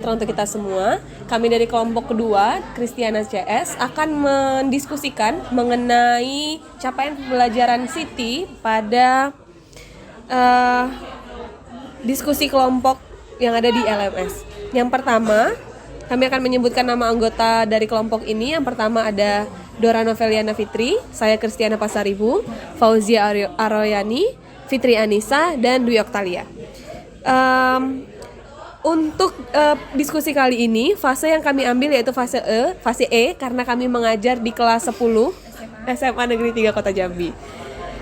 Untuk kita semua, kami dari kelompok kedua, Kristiana CS, akan mendiskusikan mengenai capaian pembelajaran Siti pada diskusi kelompok yang ada di LMS. Yang pertama, kami akan menyebutkan nama anggota dari kelompok ini. Yang pertama ada Dora Noveliana Fitri, saya Kristiana Pasaribu, Fauzia Aroyani, Fitri Anissa, dan Dwi Oktalia. Untuk diskusi kali ini, fase yang kami ambil yaitu fase E, karena kami mengajar di kelas 10 SMA Negeri 3 Kota Jambi.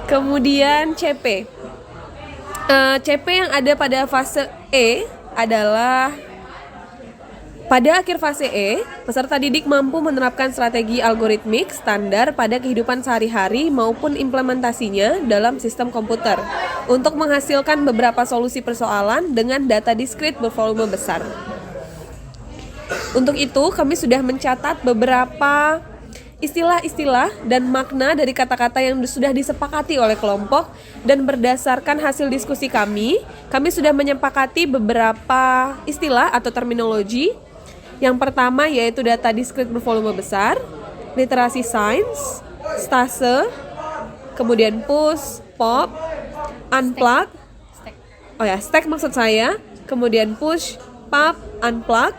Kemudian CP. CP yang ada pada fase E adalah pada akhir fase E, peserta didik mampu menerapkan strategi algoritmik standar pada kehidupan sehari-hari maupun implementasinya dalam sistem komputer untuk menghasilkan beberapa solusi persoalan dengan data diskrit bervolume besar. Untuk itu, kami sudah mencatat beberapa istilah-istilah dan makna dari kata-kata yang sudah disepakati oleh kelompok, dan berdasarkan hasil diskusi kami sudah menyepakati beberapa istilah atau terminologi. Yang pertama yaitu data diskrit bervolume besar, literasi sains, stase, kemudian push, pop, unplug, stack maksud saya, kemudian push, pop, unplug,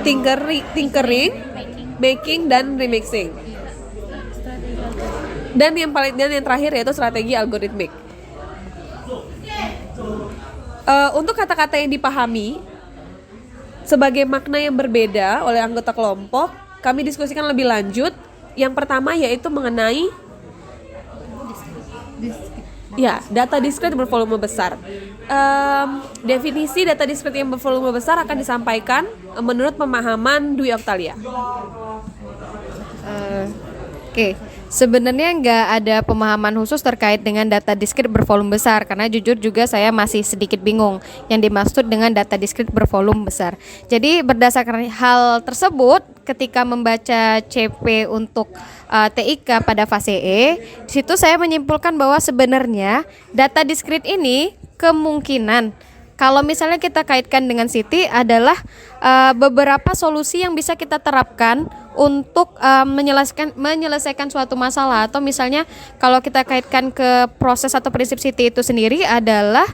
tinkering, baking, dan remixing. Dan yang terakhir yaitu strategi algoritmik. Untuk kata-kata yang dipahami sebagai makna yang berbeda oleh anggota kelompok, kami diskusikan lebih lanjut. Yang pertama yaitu mengenai data diskrit bervolume besar. Definisi data diskrit yang bervolume besar akan disampaikan menurut pemahaman Dwi Oktalia. Sebenarnya nggak ada pemahaman khusus terkait dengan data diskrit bervolume besar, karena jujur juga saya masih sedikit bingung yang dimaksud dengan data diskrit bervolume besar. Jadi berdasarkan hal tersebut, ketika membaca CP untuk TIK pada fase E, di situ saya menyimpulkan bahwa sebenarnya data diskrit ini kemungkinan kalau misalnya kita kaitkan dengan Siti adalah beberapa solusi yang bisa kita terapkan untuk menyelesaikan suatu masalah. Atau misalnya kalau kita kaitkan ke proses atau prinsip Siti itu sendiri adalah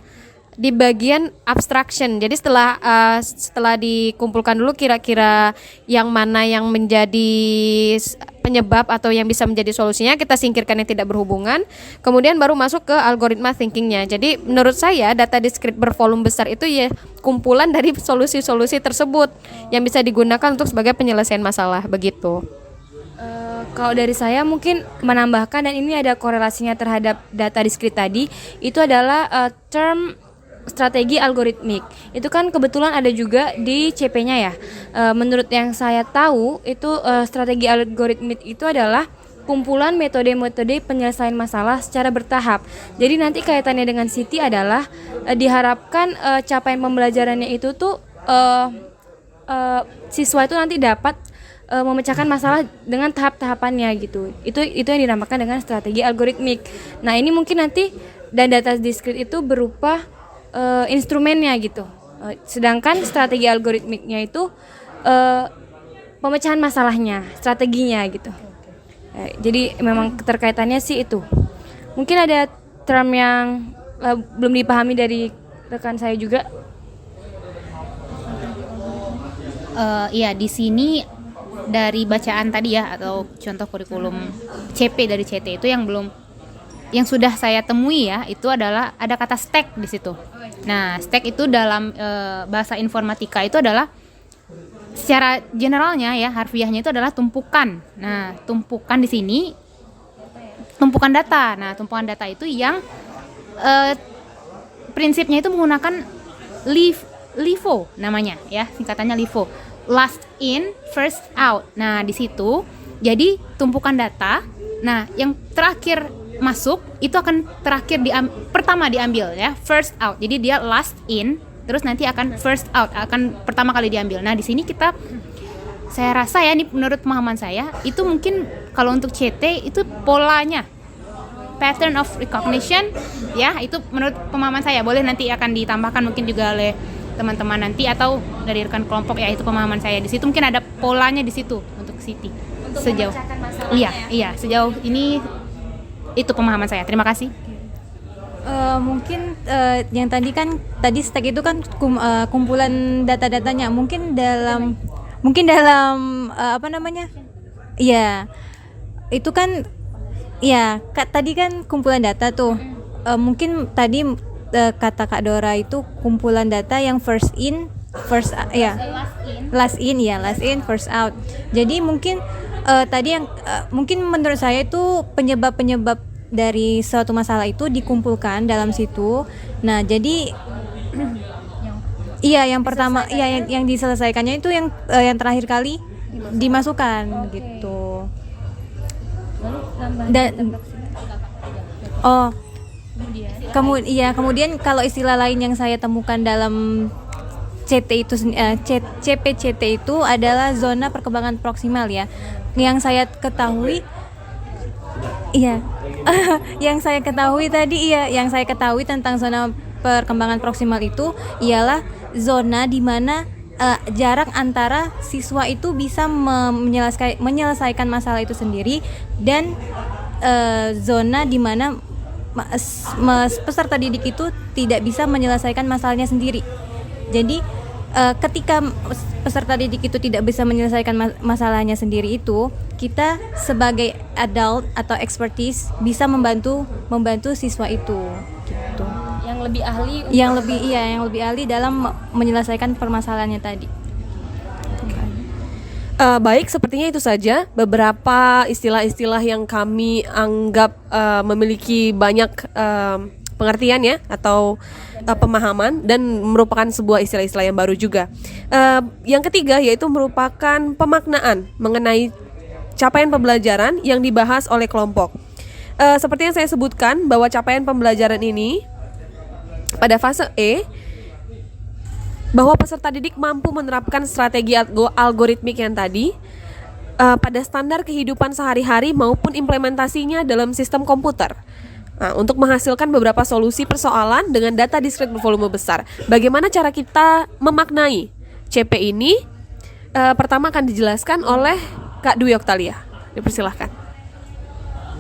di bagian abstraction. Jadi setelah dikumpulkan dulu kira-kira yang mana yang menjadi penyebab atau yang bisa menjadi solusinya, kita singkirkan yang tidak berhubungan, kemudian baru masuk ke algoritma thinkingnya. Jadi menurut saya data diskrit bervolume besar itu ya kumpulan dari solusi-solusi tersebut yang bisa digunakan untuk sebagai penyelesaian masalah, begitu. Kalau dari saya mungkin menambahkan, dan ini ada korelasinya terhadap data diskrit tadi, itu adalah term strategi algoritmik. Itu kan kebetulan ada juga di CP-nya ya. Menurut yang saya tahu itu strategi algoritmik itu adalah kumpulan metode-metode penyelesaian masalah secara bertahap. Jadi nanti kaitannya dengan Siti adalah diharapkan capaian pembelajarannya itu tuh siswa itu nanti dapat memecahkan masalah dengan tahap-tahapannya gitu. Itu yang dinamakan dengan strategi algoritmik. Nah, ini mungkin nanti dan data diskrit itu berupa instrumennya gitu. Sedangkan strategi algoritmiknya itu pemecahan masalahnya, strateginya gitu. Jadi memang keterkaitannya sih itu. Mungkin ada term yang belum dipahami dari rekan saya juga. Iya, di sini dari bacaan tadi ya, atau contoh kurikulum CP dari CT itu yang sudah saya temui ya, itu adalah ada kata stack di situ. Nah, stack itu dalam bahasa informatika itu adalah secara generalnya ya, harfiahnya itu adalah tumpukan. Nah, tumpukan di sini tumpukan data. Nah, tumpukan data itu yang prinsipnya itu menggunakan LIFO namanya ya, singkatannya LIFO. Last in, first out. Nah, di situ jadi tumpukan data. Nah, yang terakhir masuk itu akan pertama diambil ya, first out. Jadi dia last in, terus nanti akan first out, akan pertama kali diambil. Nah, di sini saya rasa ya, ini menurut pemahaman saya, itu mungkin kalau untuk CT itu polanya pattern of recognition ya, itu menurut pemahaman saya. Boleh nanti akan ditambahkan mungkin juga oleh teman-teman nanti atau dari rekan kelompok, ya itu pemahaman saya di situ. Mungkin ada polanya di situ untuk Siti. Sejauh iya sejauh ini itu pemahaman saya. Terima kasih. Mungkin yang tadi stack itu kan kumpulan data-datanya mungkin dalam apa namanya? Iya. Itu kan ya tadi kan kumpulan data tuh. Mungkin tadi kata Kak Dora itu kumpulan data yang last in, first out. Jadi mungkin tadi yang mungkin menurut saya itu penyebab dari suatu masalah itu dikumpulkan dalam situ. Nah, jadi iya yang pertama yang diselesaikannya itu yang terakhir kali dimasukkan gitu. Dan kemudian kalau istilah lain yang saya temukan dalam CPCT itu adalah zona perkembangan proksimal ya. Yang saya ketahui yang saya ketahui tentang zona perkembangan proksimal itu ialah zona di mana jarak antara siswa itu bisa menyelesaikan masalah itu sendiri, dan zona di mana peserta didik itu tidak bisa menyelesaikan masalahnya sendiri. Jadi ketika peserta didik itu tidak bisa menyelesaikan masalahnya sendiri itu, kita sebagai adult atau expertise bisa membantu siswa itu gitu. Yang lebih ahli dalam menyelesaikan permasalahannya tadi. Baik, sepertinya itu saja beberapa istilah-istilah yang kami anggap memiliki banyak pengertian ya, atau pemahaman, dan merupakan sebuah istilah-istilah yang baru juga. Yang ketiga yaitu merupakan pemaknaan mengenai capaian pembelajaran yang dibahas oleh kelompok. Seperti yang saya sebutkan bahwa capaian pembelajaran ini pada fase E, bahwa peserta didik mampu menerapkan strategi algoritmik yang tadi pada standar kehidupan sehari-hari maupun implementasinya dalam sistem komputer. Untuk menghasilkan beberapa solusi persoalan dengan data diskrit bervolume besar. Bagaimana cara kita memaknai CP ini? Pertama akan dijelaskan oleh Kak Dwi Oktalia. Dipersilahkan.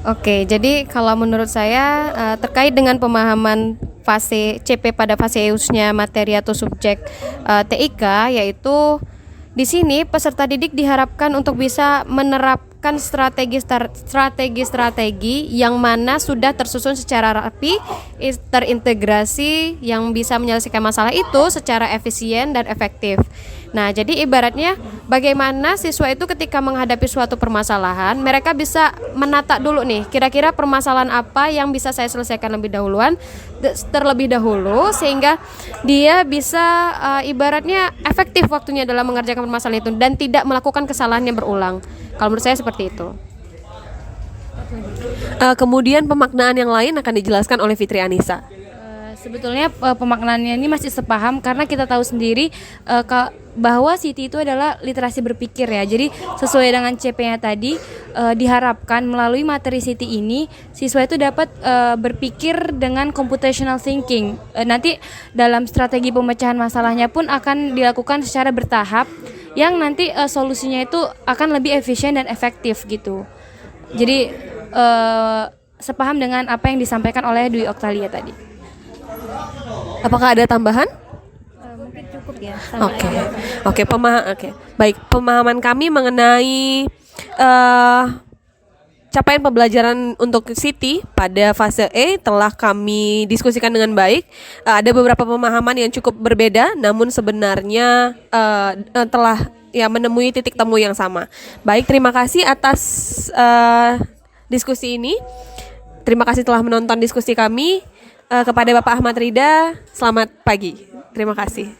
Oke, jadi kalau menurut saya terkait dengan pemahaman fase CP pada fase EUS-nya materi atau subjek TIK, yaitu di sini peserta didik diharapkan untuk bisa menerapkan strategi yang mana sudah tersusun secara rapi, terintegrasi, yang bisa menyelesaikan masalah itu secara efisien dan efektif. Nah, jadi ibaratnya bagaimana siswa itu ketika menghadapi suatu permasalahan, mereka bisa menata dulu nih, kira-kira permasalahan apa yang bisa saya selesaikan terlebih dahulu, sehingga dia bisa ibaratnya efektif waktunya dalam mengerjakan permasalahan itu dan tidak melakukan kesalahan yang berulang. Kalau menurut saya seperti itu. Kemudian pemaknaan yang lain akan dijelaskan oleh Fitri Anissa. Sebetulnya pemaknaannya ini masih sepaham, karena kita tahu sendiri bahwa Siti itu adalah literasi berpikir ya. Jadi sesuai dengan CP-nya tadi, diharapkan melalui materi Siti ini siswa itu dapat berpikir dengan computational thinking. Nanti dalam strategi pemecahan masalahnya pun akan dilakukan secara bertahap, yang nanti solusinya itu akan lebih efisien dan efektif gitu. Jadi sepaham dengan apa yang disampaikan oleh Dwi Oktalia tadi. Apakah ada tambahan? Mungkin cukup ya. Oke. Baik, pemahaman kami mengenai capaian pembelajaran untuk Siti pada fase E telah kami diskusikan dengan baik. Ada beberapa pemahaman yang cukup berbeda, namun sebenarnya telah menemui titik temu yang sama. Baik, terima kasih atas diskusi ini. Terima kasih telah menonton diskusi kami. Kepada Bapak Ahmad Rida, selamat pagi. Terima kasih.